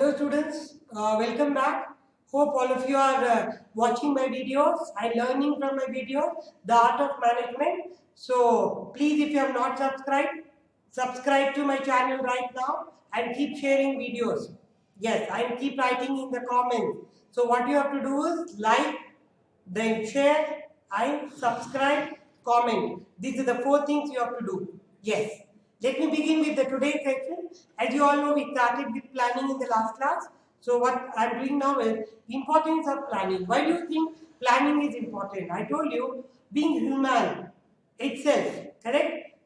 Hello students, welcome back. Hope all of you are watching my videos and learning from my videos, The Art of Management. So please, if you have not subscribed, subscribe to my channel right now and keep sharing videos. Yes, and keep writing in the comments. So what you have to do is like, then share and subscribe, comment. These are the 4 things you have to do. Yes. Let me begin with the today's section. As you all know, we started with planning in the last class. So what I am doing now is importance of planning. Why do you think planning is important? I told you, being human itself, correct,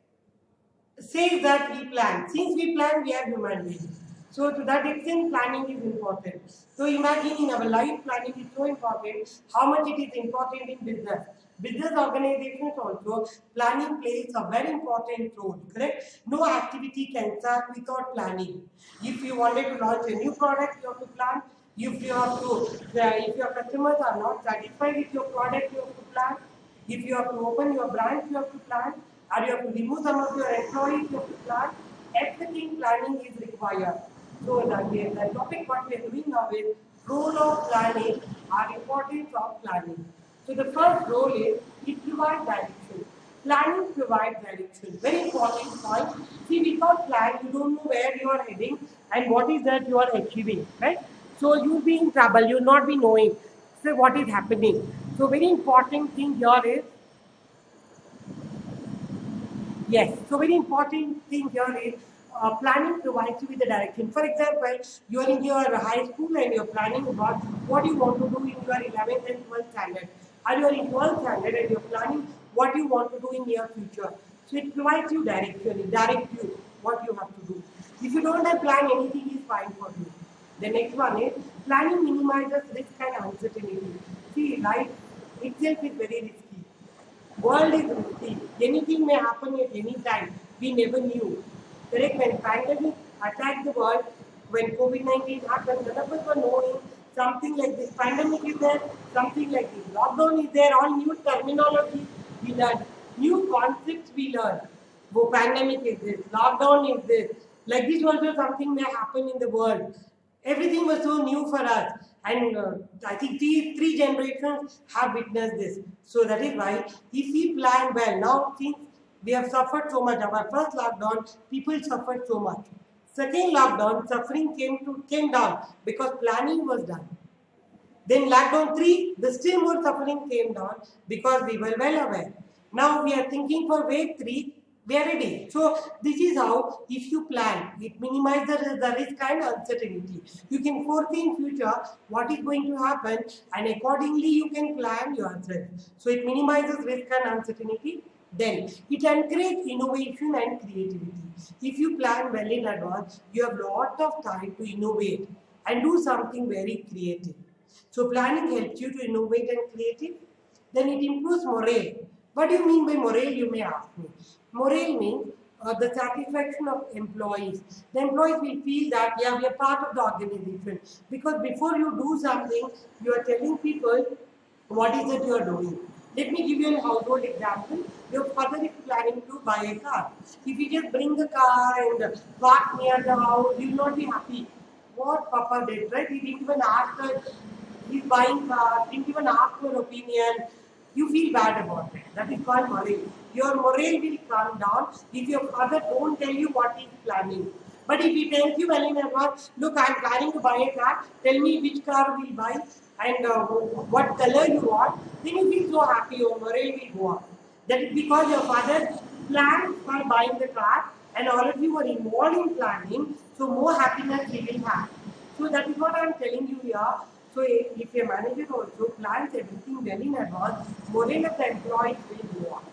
says that we plan. Since we plan, we are human beings. So to that extent, planning is important. So imagine in our life, planning is so important. How much it is important in business. Business organizations also, planning plays a very important role. Correct? No activity can start without planning. If you wanted to launch a new product, you have to plan. If you have to, if your customers are not satisfied with your product, you have to plan. If you have to open your branch, you have to plan. Or you have to remove some of your employees, you have to plan. Everything planning is required. So the topic what we are doing now is role of planning or importance of planning. So the first role is it provides direction. Planning provides direction. Very important point. See, without plan, you don't know where you are heading and what is that you are achieving, right? So you'll be in trouble. You'll not be knowing so what is happening. So very important thing here is yes. So very important thing here is planning provides you with the direction. For example, you are in your high school and you're planning about what you want to do in your 11th and 12th standard. Or you are in 12th standard and you're planning what you want to do in your future. So it provides you direction. It directs you what you have to do. If you don't have plan, anything is fine for you. The next one is planning minimizes risk and uncertainty. See, life itself is very risky. World is risky. Anything may happen at any time. We never knew. Correct? When pandemic attacked the world, when COVID-19 happened, none of us were knowing something like this. Pandemic is there, something like this. Lockdown is there, all new terminology we learn, new concepts we learn. Oh, pandemic is this, lockdown is this. Like this also something may happen in the world. Everything was so new for us. And I think three generations have witnessed this. So that is why if we plan well, now since we have suffered so much, our first lockdown, people suffered so much. Second lockdown, suffering came down because planning was done. Then lockdown 3, the still more suffering came down because we were well aware. Now we are thinking for wave 3, we are ready. So this is how, if you plan, it minimizes the risk and uncertainty. You can foresee in future what is going to happen and accordingly you can plan yourself. So it minimizes risk and uncertainty. Then it encourages innovation and creativity. If you plan well in advance, you have lot of time to innovate and do something very creative. So planning helps you to innovate and creative. Then it improves morale. What do you mean by morale, you may ask me? Morale means the satisfaction of employees. The employees will feel that yeah, we are part of the organization. Because before you do something, you are telling people what is it you are doing. Let me give you a household example. Your father is planning to buy a car. If you just bring the car and park near the house, you will not be happy. What Papa did, right? He didn't even ask her, he's buying car, didn't even ask your opinion. You feel bad about it. That is called morale. Your morale will come down if your father won't tell you what he's planning. But if he tells you well in advance, look, I'm planning to buy a car, tell me which car we'll buy and what color you want, then you feel so happy, your morale will go up. That is because your father planned for buying the car and all of you were involved in planning, so more happiness he will have. So that is what I am telling you here. So if a manager also plans everything well in advance, morale of the employees will go up.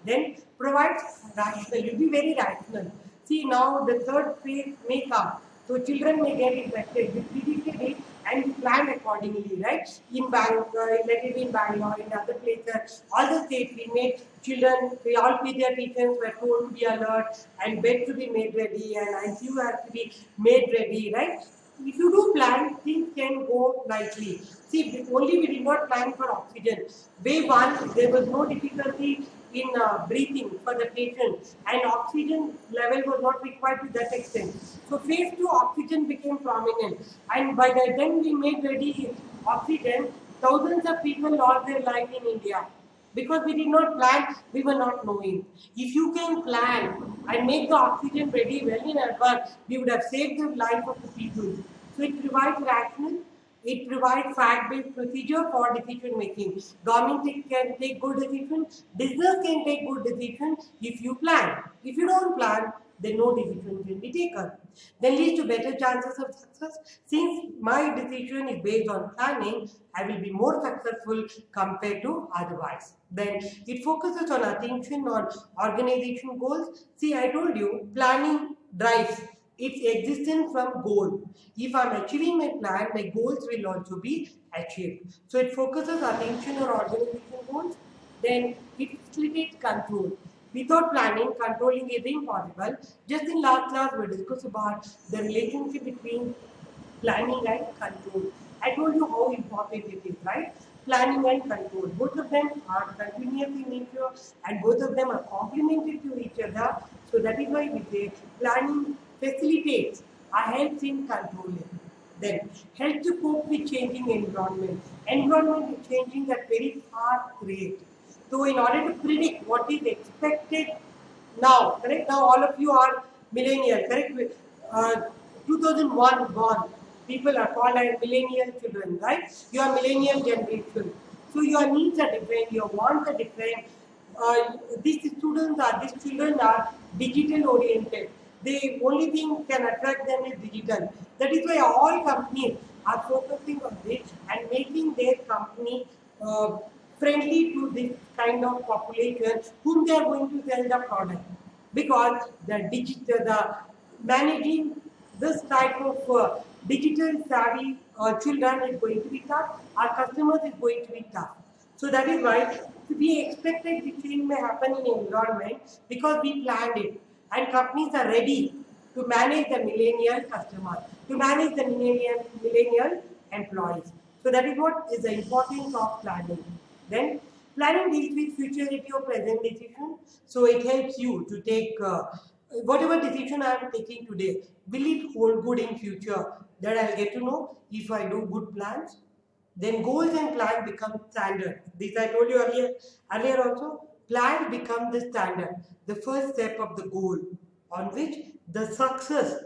Then provides rational. You be very rational. See now the third phase may come. So children may get infected. We predicted it and we plan accordingly, right? In Bangalore, let it be in Bangalore, in other places, all the states we made children, all pediatricians were told to be alert and bed to be made ready and ICU has to be made ready, right? if you do plan, things can go nicely. See, only we did not plan for oxygen. Wave one, there was no difficulty in breathing for the patient, and oxygen level was not required to that extent. So phase two, oxygen became prominent, and by the time we made ready oxygen, thousands of people lost their life in India. Because we did not plan, we were not knowing. If you can plan and make the oxygen ready well in advance, we would have saved the life of the people. So it provides rational, it provides fact-based procedure for decision making. Government can take good decisions, business can take good decisions if you plan. If you don't plan, then no decision can be taken. Then leads to better chances of success. Since my decision is based on planning, I will be more successful compared to otherwise. Then it focuses on attention on organization goals. See, I told you, planning drives its existence from goal. If I'm achieving my plan, my goals will also be achieved. So it focuses attention on organization goals. Then it facilitates control. Without planning, controlling is impossible. Just in last class, we discussed about the relationship between planning and control. I told you how important it is, right? Planning and control. Both of them are continuous in nature and both of them are complementary to each other. So that is why we say planning facilitates or helps in controlling. Then help to cope with changing environment. Environment is changing at very fast rate. So in order to predict what is expected now, correct? Now all of you are millennial, correct? 2001 born. People are called as millennial children, right? You are millennial generation. So your needs are different, your wants are different. These children are digital oriented. The only thing can attract them is digital. That is why all companies are focusing on this and making their company friendly to this kind of population whom they are going to sell the product. Because the managing this type of digital savvy children is going to be tough. Our customers is going to be tough. So that is why we expected the change may happen in environment because we planned it. And companies are ready to manage the millennial customer, to manage the millennial employees. So that is what is the importance of planning. Then planning deals with futurity of present decision. So it helps you to take whatever decision I am taking today, will it hold good in future? That I'll get to know if I do good plans. Then goals and plans become standard. This I told you earlier also. Plan become the standard, the first step of the goal, on which the success,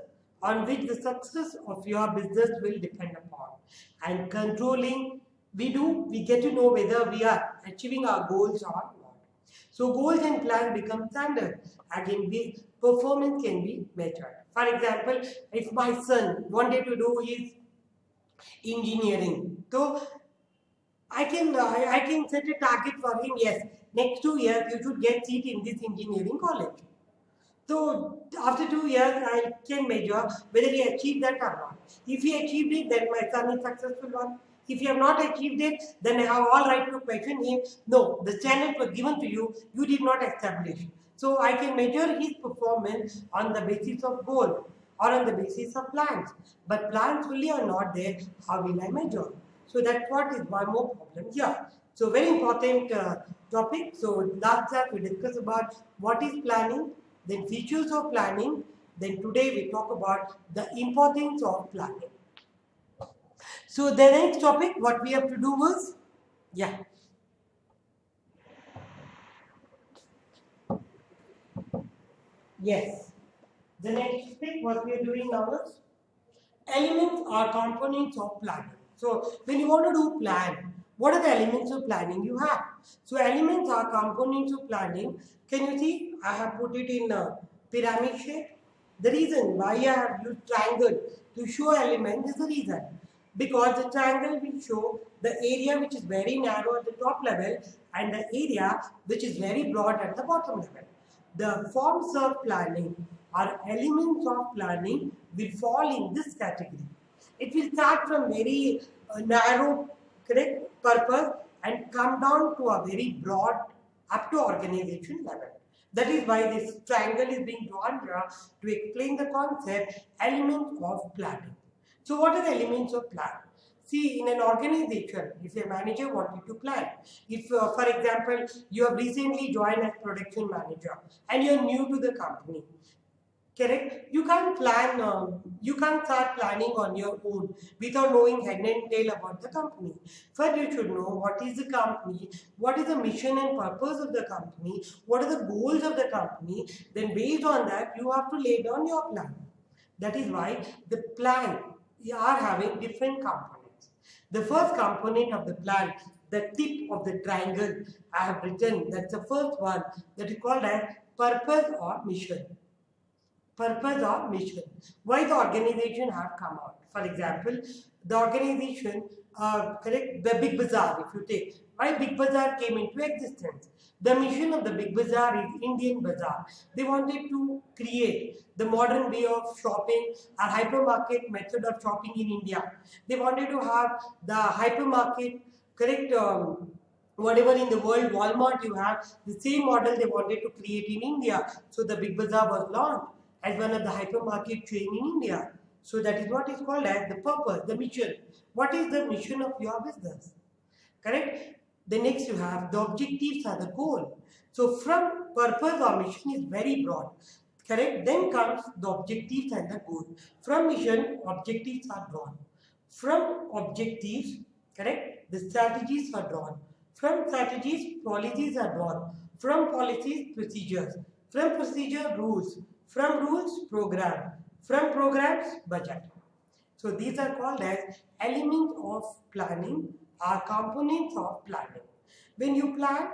of your business will depend upon. And controlling, we get to know whether we are achieving our goals or not. So goals and plans become standard. Again, this performance can be measured. For example, if my son wanted to do his engineering, so I can set a target for him. Yes, next 2 years you should get seat in this engineering college. So after 2 years, I can measure whether he achieved that or not. If he achieved it, then my son is successful one. If you have not achieved it, then I have all right to question him. No, the standard was given to you, you did not establish. So I can measure his performance on the basis of goal or on the basis of plans. But plans really are not there, how will I measure? So that's what is one more problem here. So very important topic. So last class we discussed about what is planning, then features of planning, then today we talk about the importance of planning. So the next topic, what we have to do was, yeah. Yes. The next topic, what we are doing now is elements or components of planning. So when you want to do plan, what are the elements of planning you have? So elements are components of planning. Can you see? I have put it in a pyramid shape. The reason why I have used triangle to show element is the reason. Because the triangle will show the area which is very narrow at the top level and the area which is very broad at the bottom level. The forms of planning or elements of planning will fall in this category. It will start from very narrow, correct purpose and come down to a very broad up to organization level. That is why this triangle is being drawn here to explain the concept elements of planning. So what are the elements of plan? See, in an organization, if a manager wanted to plan, if for example, you have recently joined as production manager and you're new to the company, correct? You can't plan, you can't start planning on your own without knowing head and tail about the company. First, you should know what is the company, what is the mission and purpose of the company, what are the goals of the company. Then, based on that, you have to lay down your plan. That is why the plan are having different components. The first component of the plan, the tip of the triangle, I have written. That's the first one. That is called as purpose or mission. Purpose or mission. Why the organization have come out? For example, the organization, correct, the Big Bazaar, if you take, why Big Bazaar came into existence? The mission of the Big Bazaar is Indian Bazaar. They wanted to create the modern way of shopping, a hypermarket method of shopping in India. They wanted to have the hypermarket, correct, whatever in the world, Walmart you have, the same model they wanted to create in India. So the Big Bazaar was launched as one of the hypermarket chain in India. So that is what is called as the purpose, the mission. What is the mission of your business? Correct? The next you have the objectives are the goal. So from purpose or mission is very broad. Correct? Then comes the objectives and the goal. From mission, objectives are drawn. From objectives, correct, the strategies are drawn. From strategies, policies are drawn. From policies, procedures. From procedure, rules. From rules, program. From programs, budget. So these are called as elements of planning or components of planning. When you plan,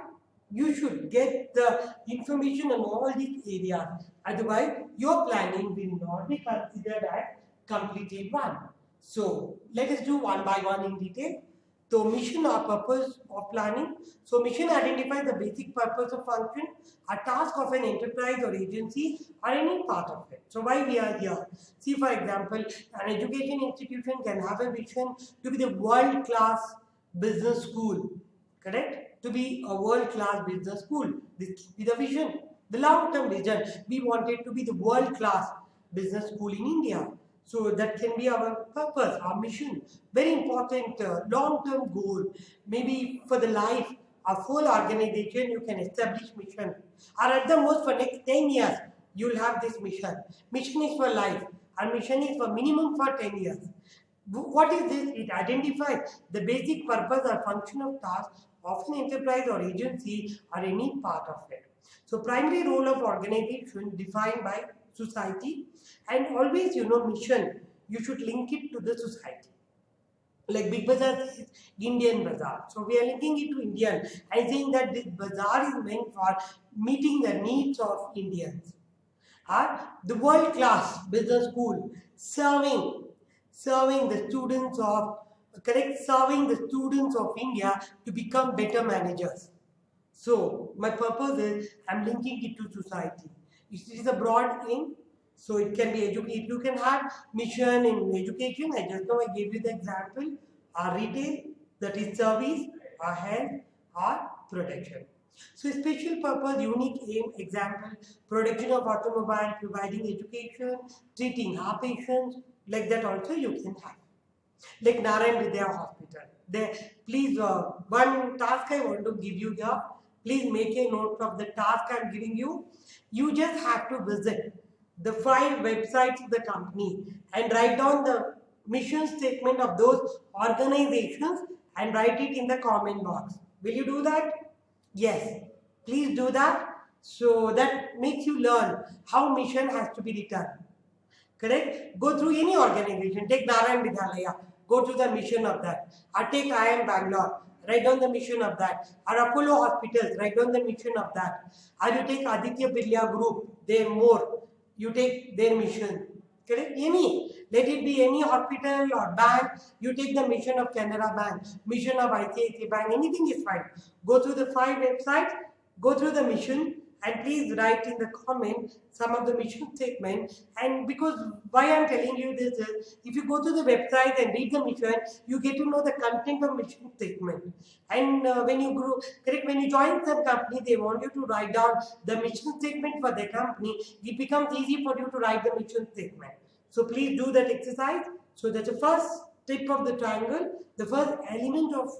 you should get the information on all these areas. Otherwise, your planning will not be considered as completed one. So let us do one by one in detail. So mission or purpose of planning. So mission identifies the basic purpose of function, a task of an enterprise or agency or any part of it. So why we are here? See, for example, an education institution can have a mission to be the world-class business school, correct? To be a world-class business school. This is the vision. The long-term vision, we wanted to be the world-class business school in India. So that can be our purpose, our mission. Very important long-term goal. Maybe for the life of whole organization, you can establish mission. Or at the most for next 10 years, you will have this mission. Mission is for life. Our mission is for minimum for 10 years. What is this? It identifies the basic purpose or function of task of an enterprise or agency or any part of it. So primary role of organization defined by society, and always mission, you should link it to the society. Like Big Bazaar is Indian Bazaar. So we are linking it to Indian. I think that this bazaar is meant for meeting the needs of Indians. The world-class business school serving the students of serving the students of India to become better managers. So my purpose is I'm linking it to society. It is a broad aim, so it can be education. You can have mission in education. I just now I gave you the example. Or retail, that is service, or health, or protection. So special purpose, unique aim, example, production of automobile, providing education, treating heart patients, like that also you can have. Like Narayan Vidya Hospital. There, please, one task I want to give you here. Please make a note of the task I am giving you. You just have to visit the 5 websites of the company and write down the mission statement of those organizations and write it in the comment box. Will you do that? Yes. Please do that. So that makes you learn how mission has to be written. Correct? Go through any organization. Take Narayan Vidyalaya. Go to the mission of that. Or take IIM Bangalore. Write down the mission of that. Or Apollo Hospitals. Write down the mission of that. Or you take Aditya Birla Group. They more. You take their mission. Correct? Any. Let it be any hospital or bank. You take the mission of Canara Bank. Mission of ICICI Bank. Anything is fine. Go through the 5 websites. Go through the mission. And please write in the comment some of the mission statement. And because why I am telling you this is, if you go to the website and read the mission, you get to know the content of mission statement. And when you grow, correct, when you join some company, they want you to write down the mission statement for their company. It becomes easy for you to write the mission statement. So please do that exercise So that's the first tip of the triangle. The first element of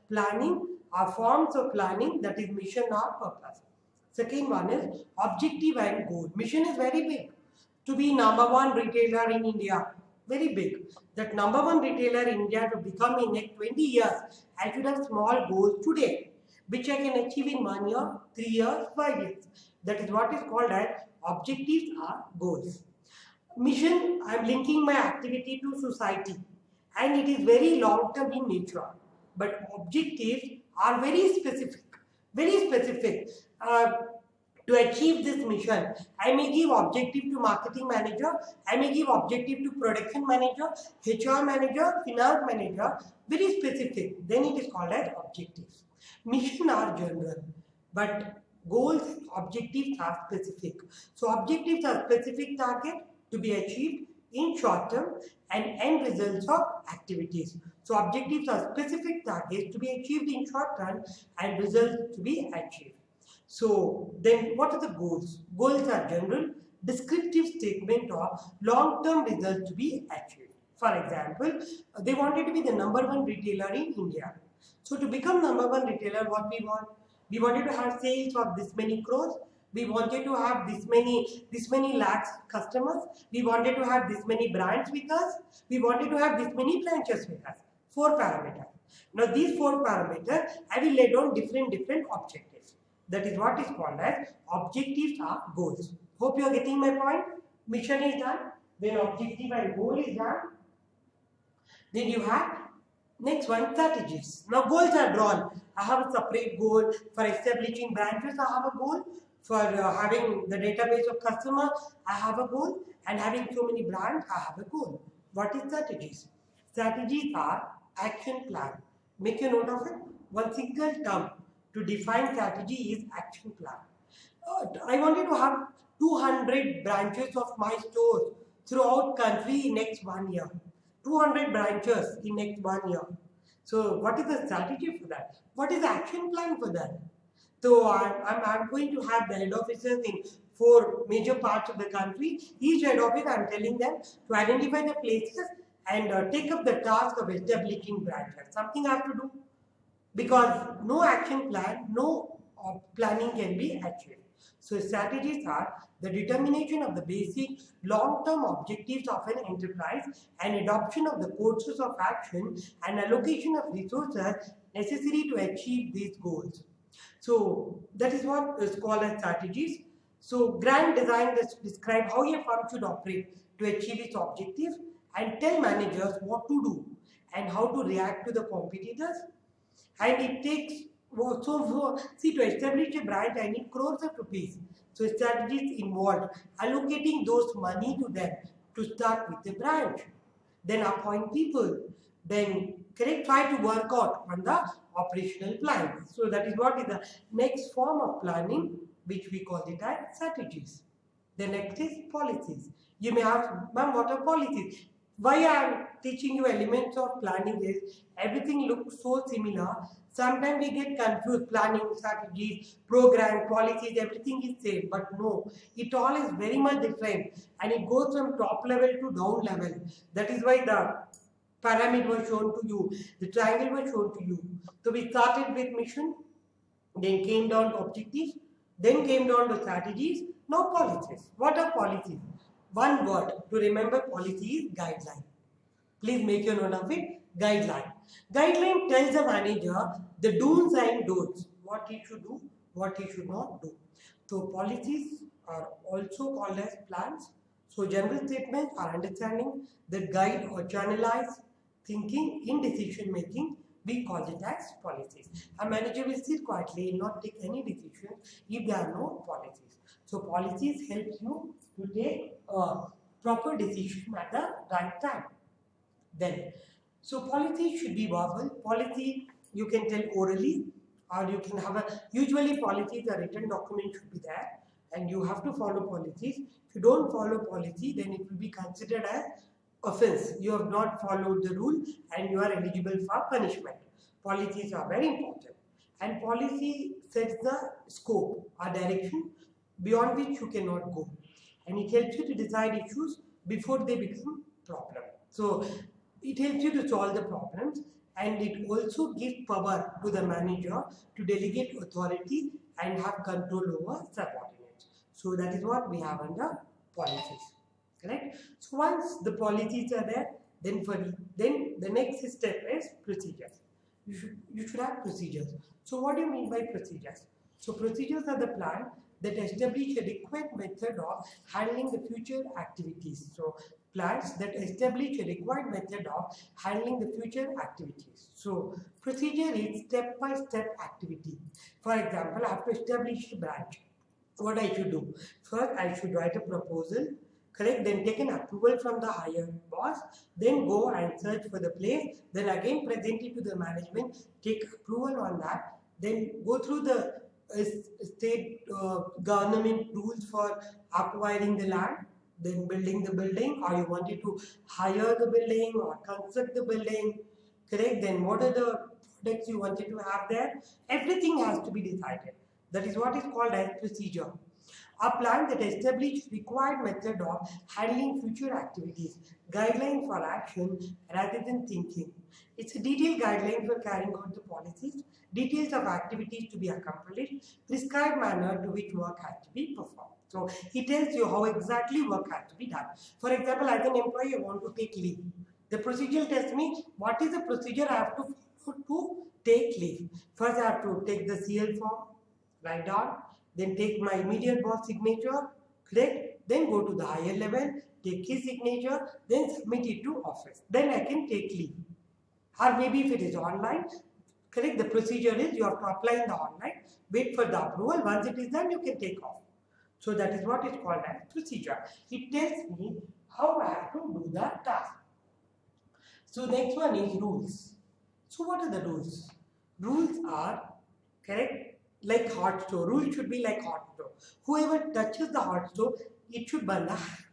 planning are forms of planning, that is mission or purpose. Second one is objective and goal. Mission is very big. To be number one retailer in India, very big. That number one retailer in India to become in next 20 years, I should have small goals today, which I can achieve in 1 year, 3 years, 5 years. That is what is called as objectives or goals. Mission, I am linking my activity to society, and it is very long term in nature. But objectives are very specific, very specific. To achieve this mission, I may give objective to marketing manager, I may give objective to production manager, HR manager, finance manager, very specific. Then it is called as objectives. Mission are general, but goals, objectives are specific. So objectives are specific target to be achieved in short term and end results of activities. So objectives are specific targets to be achieved in short term and results to be achieved. So then what are the goals? Goals are general, descriptive statement of long-term results to be achieved. For example, they wanted to be the number one retailer in India. So to become number one retailer, what we want? We wanted to have sales of this many crores. We wanted to have this many lakhs customers. We wanted to have this many brands with us. We wanted to have this many branches with us. 4 parameters. Now these 4 parameters, I will lay down different objectives. That is what is called as objectives or goals. Hope you are getting my point. Mission is done. Then objective and goal is done. Then you have next one, strategies. Now goals are drawn. I have a separate goal for establishing branches. I have a goal for having the database of customers. I have a goal, and having so many brands. I have a goal. What is strategies? Strategies are action plan. Make a note of it. One single term to define strategy is action plan. I wanted to have 200 branches of my stores throughout country in next 1 year. 200 branches in next 1 year. So what is the strategy for that? What is the action plan for that? So I'm going to have the head offices in 4 major parts of the country. Each head office, I'm telling them to identify the places and take up the task of establishing branches. Something I have to do, because no action plan, no planning can be achieved. So strategies are the determination of the basic long-term objectives of an enterprise and adoption of the courses of action and allocation of resources necessary to achieve these goals. So that is what is called as strategies. So grand design describe how a firm should operate to achieve its objectives and tell managers what to do and how to react to the competitors. And it takes, see, to establish a branch, I need crores of rupees. So strategies involved allocating those money to them to start with the branch, then appoint people, then try to work out on the operational plan. So that is what is the next form of planning, which we call it as strategies. The next is policies. You may ask, ma'am, what are policies? Why I am teaching you elements of planning is everything looks so similar. Sometimes we get confused. Planning, strategies, program, policies, everything is same. But no, it all is very much different, and it goes from top level to down level. That is why the pyramid was shown to you, the triangle was shown to you. So we started with mission, then came down to objectives, then came down to strategies, now policies. What are policies? One word to remember policy is guideline. Please make your note of it. Guideline. Guideline tells the manager the do's and don'ts, what he should do, what he should not do. So policies are also called as plans. So general statements are understanding that guide or channelize thinking in decision making. We call it as policies. A manager will sit quietly and not take any decision if there are no policies. So policies help you to take a proper decision at the right time. Then, so policy should be verbal. Policy you can tell orally, or you can have a, usually policies, a written document should be there, and you have to follow policies. If you don't follow policy, then it will be considered as offense. You have not followed the rule and you are eligible for punishment. Policies are very important, and policy sets the scope or direction beyond which you cannot go, and it helps you to decide issues before they become problem. So it helps you to solve the problems, and it also gives power to the manager to delegate authority and have control over subordinates. So that is what we have under policies. Correct? So once the policies are there, then the next step is procedures. You should have procedures. So what do you mean by procedures? So procedures are the plan that establish a required method of handling the future activities. So plans that establish a required method of handling the future activities. So procedure is step-by-step activity. For example, I have to establish a branch. What I should do? First, I should write a proposal, correct? Then take an approval from the higher boss. Then go and search for the place. Then again present it to the management. Take approval on that. Then go through the state government rules for acquiring the land. Then building the building, or you wanted to hire the building or construct the building, correct? Then what are the products you wanted to have there? Everything has to be decided. That is what is called as procedure. A plan that establishes required method of handling future activities, guideline for action rather than thinking. It's a detailed guideline for carrying out the policies, details of activities to be accomplished, prescribed manner to which work has to be performed. So it tells you how exactly work has to be done. For example, as an employee, I want to take leave. The procedure tells me what is the procedure I have to follow to take leave. First, I have to take the CL form, write down, then take my immediate boss signature, correct? Then go to the higher level, take his signature, then submit it to office. Then I can take leave. Or maybe if it is online, correct? The procedure is you have to apply in the online, wait for the approval. Once it is done, you can take off. So that is what is called as procedure. It tells me how I have to do the task. So next one is rules. So what are the rules? Rules are, correct, like hot stove. Rules should be like hot stove. Whoever touches the hot stove, it should burn the hand.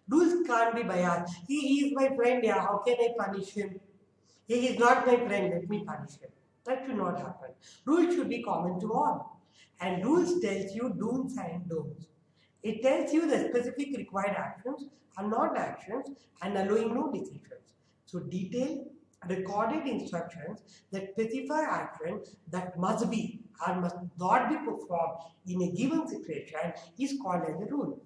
Rules can't be biased. He is my friend, yeah, how can I punish him? He is not my friend, let me punish him. That should not happen. Rules should be common to all. And rules tells you do's and don'ts. It tells you the specific required actions and non-actions and allowing no decisions. So detailed recorded instructions that specify actions that must be or must not be performed in a given situation is called as a rule.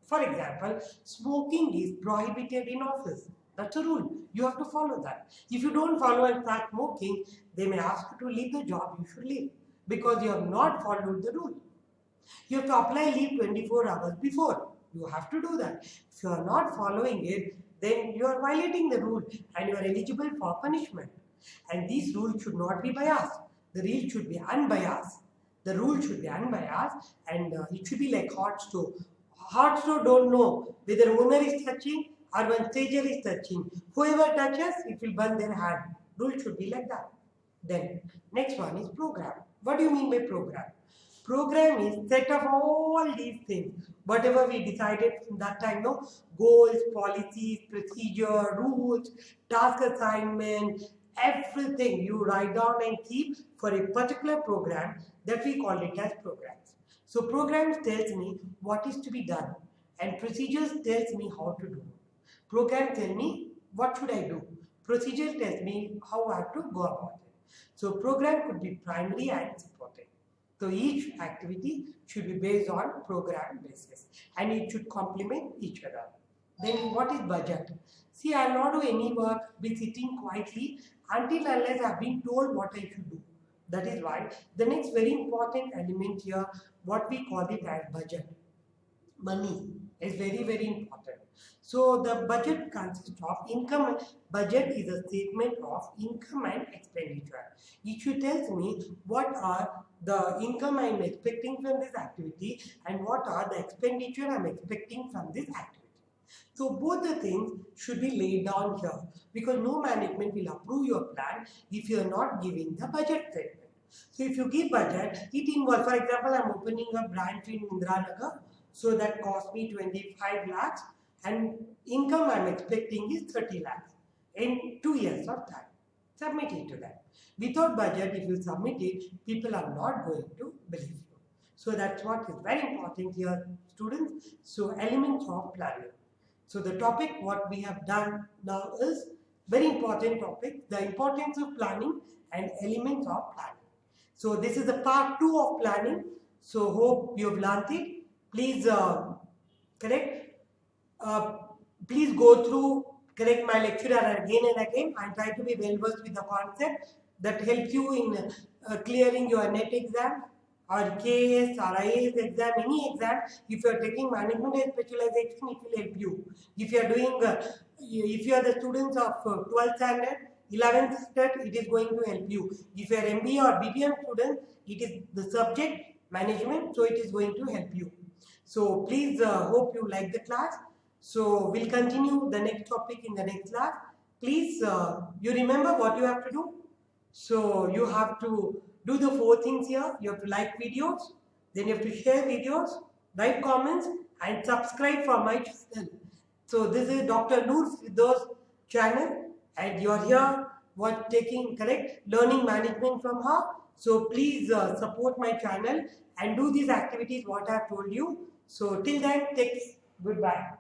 For example, smoking is prohibited in office. That's a rule. You have to follow that. If you don't follow and start smoking, they may ask you to leave the job. You should leave because you have not followed the rule. You have to apply leave 24 hours before. You have to do that. If you are not following it, then you are violating the rule and you are eligible for punishment. And these rules should not be biased. The rule should be unbiased. The rule should be unbiased and it should be like hot stove. Hot stove don't know whether owner is touching or when stager is touching. Whoever touches, it will burn their hand. Rule should be like that. Then next one is program. What do you mean by program? Program is set of all these things. Whatever we decided from that time, no? Goals, policies, procedure, rules, task assignment, everything you write down and keep for a particular program that we call it as programs. So programs tells me what is to be done and procedures tells me how to do. Program tell me what should I do. Procedure tells me how I have to go about it. So program could be primary and supporting. So each activity should be based on program basis and it should complement each other. Then what is budget? See, I will not do any work, be sitting quietly until unless I have been told what I should do. That is why the next very important element here, what we call it as budget. Money is very, very important. So the budget consists of income. Budget is a statement of income and expenditure. It should tell me what are the income I am expecting from this activity and what are the expenditure I am expecting from this activity. So both the things should be laid down here because no management will approve your plan if you are not giving the budget statement. So if you give budget, it involves, for example, I am opening a branch in Indiranagar, so that cost me 25 lakhs and income I am expecting is 30 lakhs in 2 years of time. Submit it to them. Without budget, if you submit it, people are not going to believe you. So that's what is very important here, students. So elements of planning. So the topic what we have done now is very important topic, the importance of planning and elements of planning. So this is the part 2 of planning. So hope you have learned it. Please correct. Please go through, correct my lecture again and again, and try to be well versed with the concept that helps you in clearing your NET exam or KS or IAS exam, any exam. If you are taking management and specialization, it will help you. If you are doing, if you are the students of 12th standard, 11th standard, it is going to help you. If you are MBA or BBM student, it is the subject management, so it is going to help you. So please hope you like the class. So we'll continue the next topic in the next class. Please, you remember what you have to do. So you have to do the 4 things here. You have to like videos, then you have to share videos, write comments, and subscribe for my channel. So this is Dr. Noor Firdaus channel, and you are here what taking correct learning management from her. So please support my channel and do these activities what I have told you. So till then, take goodbye.